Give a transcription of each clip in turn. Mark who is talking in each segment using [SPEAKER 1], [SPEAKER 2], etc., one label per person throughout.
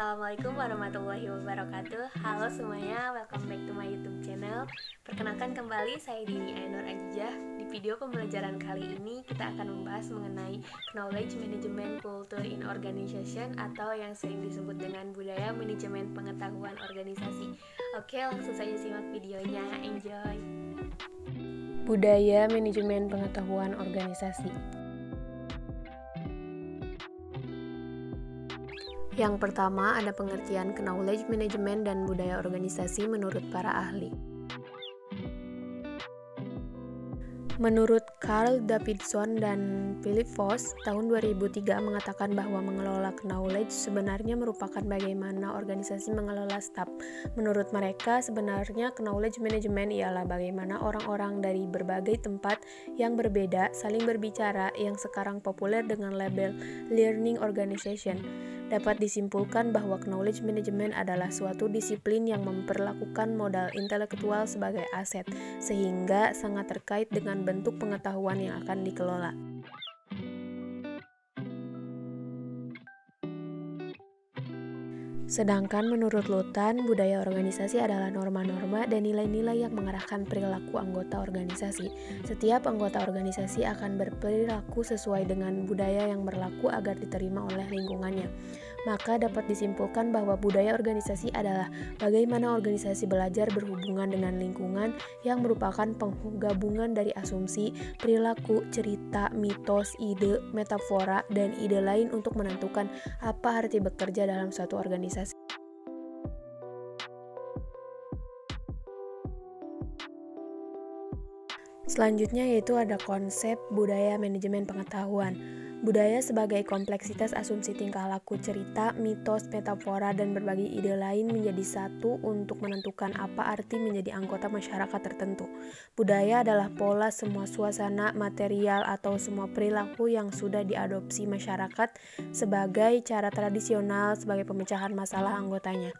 [SPEAKER 1] Assalamualaikum warahmatullahi wabarakatuh. Halo semuanya, welcome back to my YouTube channel. Perkenalkan kembali, saya Dini Ainur Ajijah. Di video pembelajaran kali ini kita akan membahas mengenai Knowledge Management Culture in Organization atau yang sering disebut dengan budaya manajemen pengetahuan organisasi. Oke, langsung saja simak videonya. Enjoy. Budaya manajemen pengetahuan organisasi. Yang pertama, ada pengertian knowledge management dan budaya organisasi menurut para ahli. Menurut Carl Davidson dan Philip Foss, tahun 2003 mengatakan bahwa mengelola knowledge sebenarnya merupakan bagaimana organisasi mengelola staf. Menurut mereka, sebenarnya knowledge management ialah bagaimana orang-orang dari berbagai tempat yang berbeda saling berbicara yang sekarang populer dengan label learning organization. Dapat disimpulkan bahwa knowledge management adalah suatu disiplin yang memperlakukan modal intelektual sebagai aset, sehingga sangat terkait dengan bentuk pengetahuan yang akan dikelola. Sedangkan menurut Lutan, budaya organisasi adalah norma-norma dan nilai-nilai yang mengarahkan perilaku anggota organisasi. Setiap anggota organisasi akan berperilaku sesuai dengan budaya yang berlaku agar diterima oleh lingkungannya. Maka dapat disimpulkan bahwa budaya organisasi adalah bagaimana organisasi belajar berhubungan dengan lingkungan yang merupakan penggabungan dari asumsi, perilaku, cerita, mitos, ide, metafora, dan ide lain untuk menentukan apa arti bekerja dalam suatu organisasi. Selanjutnya yaitu ada konsep budaya manajemen pengetahuan. Budaya sebagai kompleksitas asumsi tingkah laku, cerita, mitos, metafora, dan berbagai ide lain menjadi satu untuk menentukan apa arti menjadi anggota masyarakat tertentu. Budaya adalah pola semua suasana, material, atau semua perilaku yang sudah diadopsi masyarakat sebagai cara tradisional sebagai pemecahan masalah anggotanya.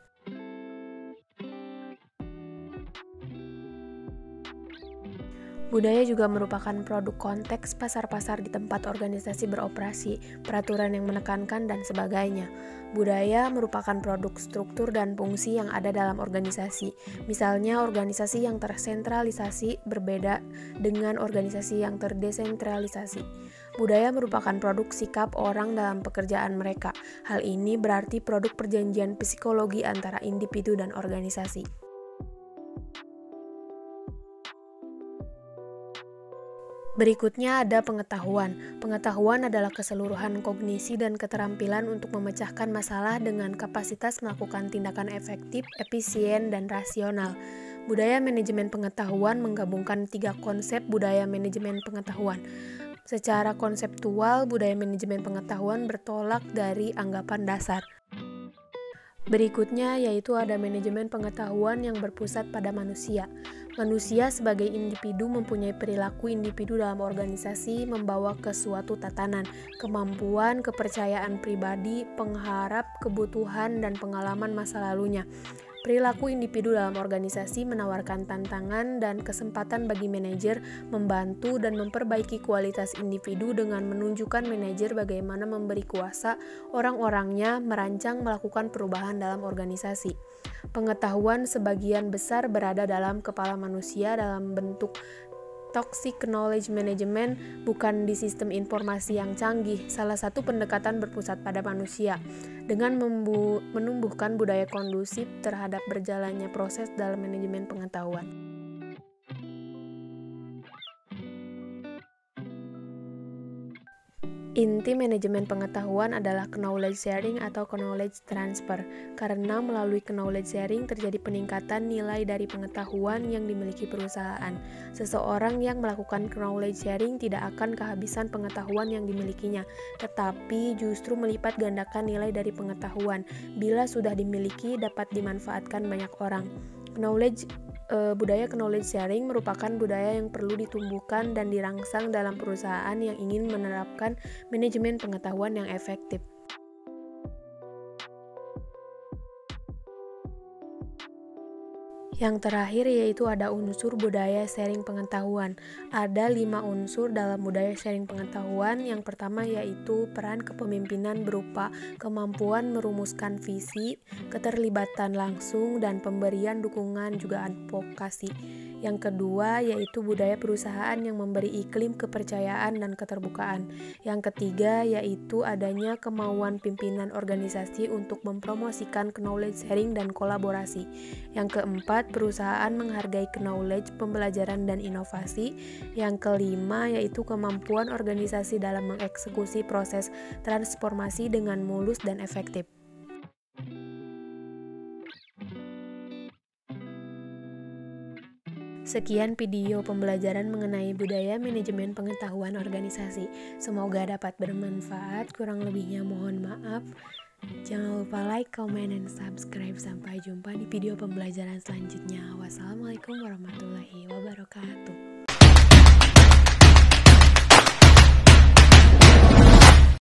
[SPEAKER 1] Budaya juga merupakan produk konteks pasar-pasar di tempat organisasi beroperasi, peraturan yang menekankan, dan sebagainya. Budaya merupakan produk struktur dan fungsi yang ada dalam organisasi. Misalnya, organisasi yang tersentralisasi berbeda dengan organisasi yang terdesentralisasi. Budaya merupakan produk sikap orang dalam pekerjaan mereka. Hal ini berarti produk perjanjian psikologi antara individu dan organisasi. Berikutnya ada pengetahuan. Pengetahuan adalah keseluruhan kognisi dan keterampilan untuk memecahkan masalah dengan kapasitas melakukan tindakan efektif, efisien, dan rasional. Budaya manajemen pengetahuan menggabungkan 3 konsep budaya manajemen pengetahuan. Secara konseptual, budaya manajemen pengetahuan bertolak dari anggapan dasar. Berikutnya yaitu ada manajemen pengetahuan yang berpusat pada manusia. Manusia sebagai individu mempunyai perilaku individu dalam organisasi membawa ke suatu tatanan, kemampuan, kepercayaan pribadi, pengharap, kebutuhan, dan pengalaman masa lalunya. Perilaku individu dalam organisasi menawarkan tantangan dan kesempatan bagi manajer membantu dan memperbaiki kualitas individu dengan menunjukkan manajer bagaimana memberi kuasa orang-orangnya merancang melakukan perubahan dalam organisasi. Pengetahuan sebagian besar berada dalam kepala manusia dalam bentuk toxic knowledge management, bukan di sistem informasi yang canggih. Salah satu pendekatan berpusat pada manusia dengan menumbuhkan budaya kondusif terhadap berjalannya proses dalam manajemen pengetahuan. Inti manajemen pengetahuan adalah knowledge sharing atau knowledge transfer, karena melalui knowledge sharing terjadi peningkatan nilai dari pengetahuan yang dimiliki perusahaan. Seseorang yang melakukan knowledge sharing tidak akan kehabisan pengetahuan yang dimilikinya, tetapi justru melipat gandakan nilai dari pengetahuan. Bila sudah dimiliki, dapat dimanfaatkan banyak orang. Budaya knowledge sharing merupakan budaya yang perlu ditumbuhkan dan dirangsang dalam perusahaan yang ingin menerapkan manajemen pengetahuan yang efektif. Yang terakhir yaitu ada unsur budaya sharing pengetahuan. Ada 5 unsur dalam budaya sharing pengetahuan. Yang pertama yaitu peran kepemimpinan berupa kemampuan merumuskan visi, keterlibatan langsung, dan pemberian dukungan juga advokasi. Yang kedua yaitu budaya perusahaan yang memberi iklim kepercayaan dan keterbukaan. Yang ketiga yaitu adanya kemauan pimpinan organisasi untuk mempromosikan knowledge sharing dan kolaborasi. Yang keempat, perusahaan menghargai knowledge, pembelajaran, dan inovasi. Yang kelima yaitu kemampuan organisasi dalam mengeksekusi proses transformasi dengan mulus dan efektif. Sekian video pembelajaran mengenai budaya manajemen pengetahuan organisasi. Semoga dapat bermanfaat, kurang lebihnya mohon maaf. Jangan lupa like, comment, dan subscribe. Sampai jumpa di video pembelajaran selanjutnya. Wassalamualaikum warahmatullahi wabarakatuh.